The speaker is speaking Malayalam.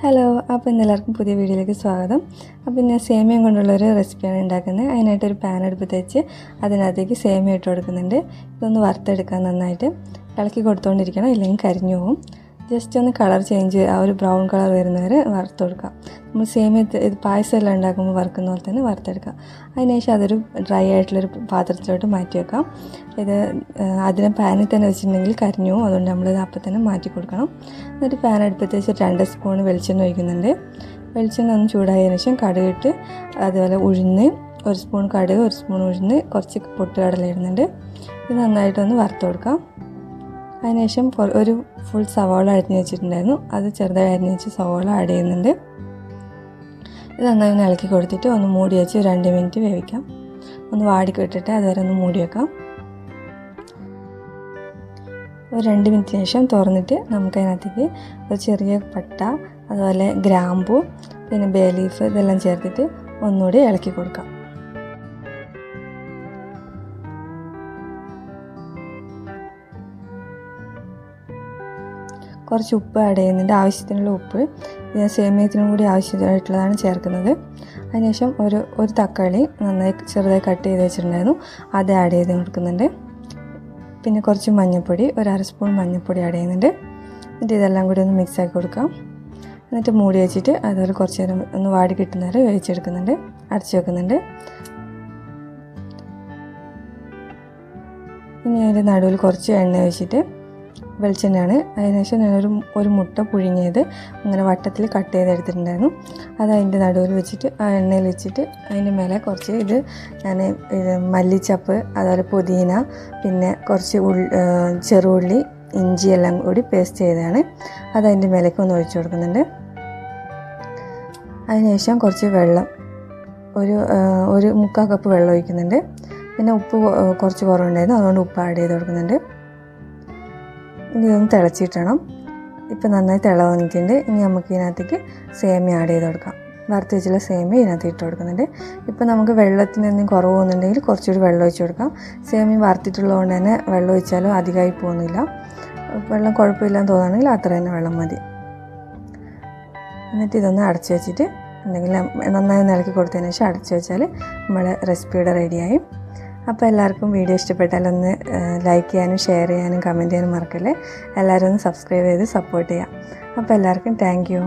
ഹലോ, അപ്പോൾ ഇന്നെല്ലാവർക്കും പുതിയ വീഡിയോയിലേക്ക് സ്വാഗതം. അപ്പോൾ ഞാൻ സേമിയ കൊണ്ടുള്ളൊരു റെസിപ്പിയാണ് ഉണ്ടാക്കുന്നത്. അതിനായിട്ടൊരു പാൻ അടുപ്പത്ത് വെച്ച് അതിനകത്തേക്ക് സേമിയ ഇട്ട് കൊടുക്കുന്നുണ്ട്. ഇതൊന്ന് വറുത്തെടുക്കാൻ നന്നായിട്ട് ഇളക്കി കൊടുത്തുകൊണ്ടിരിക്കണം, ഇല്ലെങ്കിൽ കരിഞ്ഞു പോകും. ജസ്റ്റ് ഒന്ന് കളർ ചേഞ്ച് ആ ഒരു ബ്രൗൺ കളർ വരുന്നവരെ വറുത്ത് കൊടുക്കാം. നമ്മൾ സേമിയ ഇത് പായസം എല്ലാം ഉണ്ടാക്കുമ്പോൾ വറുക്കുന്ന പോലെ തന്നെ വറുത്തെടുക്കാം. അതിനുശേഷം അതൊരു ഡ്രൈ ആയിട്ടുള്ളൊരു പാത്രത്തിലോട്ട് മാറ്റി വെക്കാം. അതിനെ പാനിൽ തന്നെ വെച്ചിട്ടുണ്ടെങ്കിൽ കരിഞ്ഞു പോകും. അതുകൊണ്ട് നമ്മളിത് അപ്പം തന്നെ മാറ്റി കൊടുക്കണം. എന്നിട്ട് പാൻ അടുപ്പത്ത് വെച്ച് 2 സ്പൂൺ വെളിച്ചെണ്ണ ഒഴിക്കുന്നുണ്ട്. വെളിച്ചെണ്ണ ഒന്ന് ചൂടായതിനു ശേഷം കടുകിട്ട്, അതുപോലെ ഉഴുന്ന് 1 സ്പൂൺ കടുക്, 1 സ്പൂൺ ഉഴുന്ന്, കുറച്ച് പൊട്ടുകടല ഇടുന്നുണ്ട്. ഇത് നന്നായിട്ടൊന്ന് വറുത്ത് കൊടുക്കാം. അതിനുശേഷം ഒരു ഫുൾ സവാള അരിഞ്ഞ് വെച്ചിട്ടുണ്ടായിരുന്നു, അത് ചെറുതായി അരിഞ്ഞ് വെച്ച് സവാള ആഡ് ചെയ്യുന്നുണ്ട്. ഇത് നന്നായി ഒന്ന് ഇളക്കി കൊടുത്തിട്ട് ഒന്ന് മൂടി വെച്ച് 2 മിനിറ്റ് വേവിക്കാം. ഒന്ന് വാടിക്കിട്ടിട്ട് അതുവരെ ഒന്ന് മൂടി വെക്കാം. ഒരു 2 മിനിറ്റിന് ശേഷം തുറന്നിട്ട് നമുക്കതിനകത്തേക്ക് ഒരു ചെറിയ പട്ട, അതുപോലെ ഗ്രാമ്പൂ, പിന്നെ ബേ ലീഫ് ഇതെല്ലാം ചേർത്തിട്ട് ഒന്നുകൂടി ഇളക്കി കൊടുക്കാം. കുറച്ച് ഉപ്പ് ആഡ് ചെയ്യുന്നുണ്ട്, ആവശ്യത്തിനുള്ള ഉപ്പ്. ഞാൻ സേമിയത്തിനും കൂടി ആവശ്യമായിട്ടുള്ളതാണ് ചേർക്കുന്നത്. അതിനുശേഷം ഒരു തക്കാളി നന്നായി ചെറുതായി കട്ട് ചെയ്ത് വെച്ചിട്ടുണ്ടായിരുന്നു, അത് ആഡ് ചെയ്ത് കൊടുക്കുന്നുണ്ട്. പിന്നെ കുറച്ച് മഞ്ഞൾപ്പൊടി, ഒരു 1/2 സ്പൂൺ മഞ്ഞൾപ്പൊടി ആഡ് ചെയ്യുന്നുണ്ട്. എന്നിട്ട് ഇതെല്ലാം കൂടി ഒന്ന് മിക്സ് ആക്കി കൊടുക്കാം. എന്നിട്ട് മൂടി വെച്ചിട്ട് അതുപോലെ കുറച്ച് നേരം ഒന്ന് വാടി കിട്ടുന്നവരെ വേവിച്ചെടുക്കുന്നുണ്ട്, അടച്ചു വെക്കുന്നുണ്ട്. ഇനി അതിൻ്റെ നടുവിൽ കുറച്ച് എണ്ണ ഒഴിച്ചിട്ട്, വെളിച്ചെണ്ണയാണ്, അതിനുശേഷം ഞാനൊരു മുട്ട പുഴുങ്ങിയത് ഇങ്ങനെ വട്ടത്തിൽ കട്ട് ചെയ്തെടുത്തിട്ടുണ്ടായിരുന്നു. അത് അതിൻ്റെ നടുവിൽ വെച്ചിട്ട് ആ എണ്ണയിൽ വെച്ചിട്ട് അതിൻ്റെ മേലെ കുറച്ച് ഞാൻ മല്ലിച്ചപ്പ്, അതുപോലെ പുതിന, പിന്നെ കുറച്ച് ചെറുള്ളി, ഇഞ്ചി എല്ലാം കൂടി പേസ്റ്റ് ചെയ്തതാണ്, അത് അതിൻ്റെ മേലേക്ക് ഒന്ന് ഒഴിച്ചു കൊടുക്കുന്നുണ്ട്. അതിനുശേഷം കുറച്ച് വെള്ളം, ഒരു 3/4 കപ്പ് വെള്ളം ഒഴിക്കുന്നുണ്ട്. പിന്നെ ഉപ്പ് കുറച്ച് കുറവുണ്ടായിരുന്നു, അതുകൊണ്ട് ഉപ്പ് ആഡ് ചെയ്ത് കൊടുക്കുന്നുണ്ട്. ഇനി ഇതൊന്ന് തിളച്ചിട്ടണം. ഇപ്പം നന്നായി തിള വന്നിട്ടുണ്ട്. ഇനി നമുക്ക് ഇതിനകത്തേക്ക് സേമിയ ആഡ് ചെയ്ത് കൊടുക്കാം. വറുത്ത് വെച്ചുള്ള സേമിയ ഇതിനകത്ത് ഇട്ട് കൊടുക്കുന്നുണ്ട്. ഇപ്പം നമുക്ക് വെള്ളത്തിന് എന്തെങ്കിലും കുറവ് പോകുന്നുണ്ടെങ്കിൽ കുറച്ചുകൂടി വെള്ളം ഒഴിച്ച് കൊടുക്കാം. സേമിയ വറുത്തിട്ടുള്ളതുകൊണ്ട് തന്നെ വെള്ളം ഒഴിച്ചാലും അധികമായി പോകുന്നില്ല. വെള്ളം കുഴപ്പമില്ലാന്ന് തോന്നുകയാണെങ്കിൽ അത്ര തന്നെ വെള്ളം മതി. എന്നിട്ട് ഇതൊന്ന് അടച്ചു വെച്ചിട്ട് നന്നായി ഇളക്കി കൊടുത്തതിന് ശേഷം അടച്ചു വെച്ചാൽ നമ്മളെ റെസിപ്പിയുടെ റെഡിയായി. അപ്പോൾ എല്ലാവർക്കും വീഡിയോ ഇഷ്ടപ്പെട്ടാൽ ഒന്ന് ലൈക്ക് ചെയ്യാനും ഷെയർ ചെയ്യാനും കമൻറ്റ് ചെയ്യാനും മറക്കല്ലേ. എല്ലാവരും ഒന്ന് സബ്സ്ക്രൈബ് ചെയ്ത് സപ്പോർട്ട് ചെയ്യാം. അപ്പോൾ എല്ലാവർക്കും താങ്ക് യു.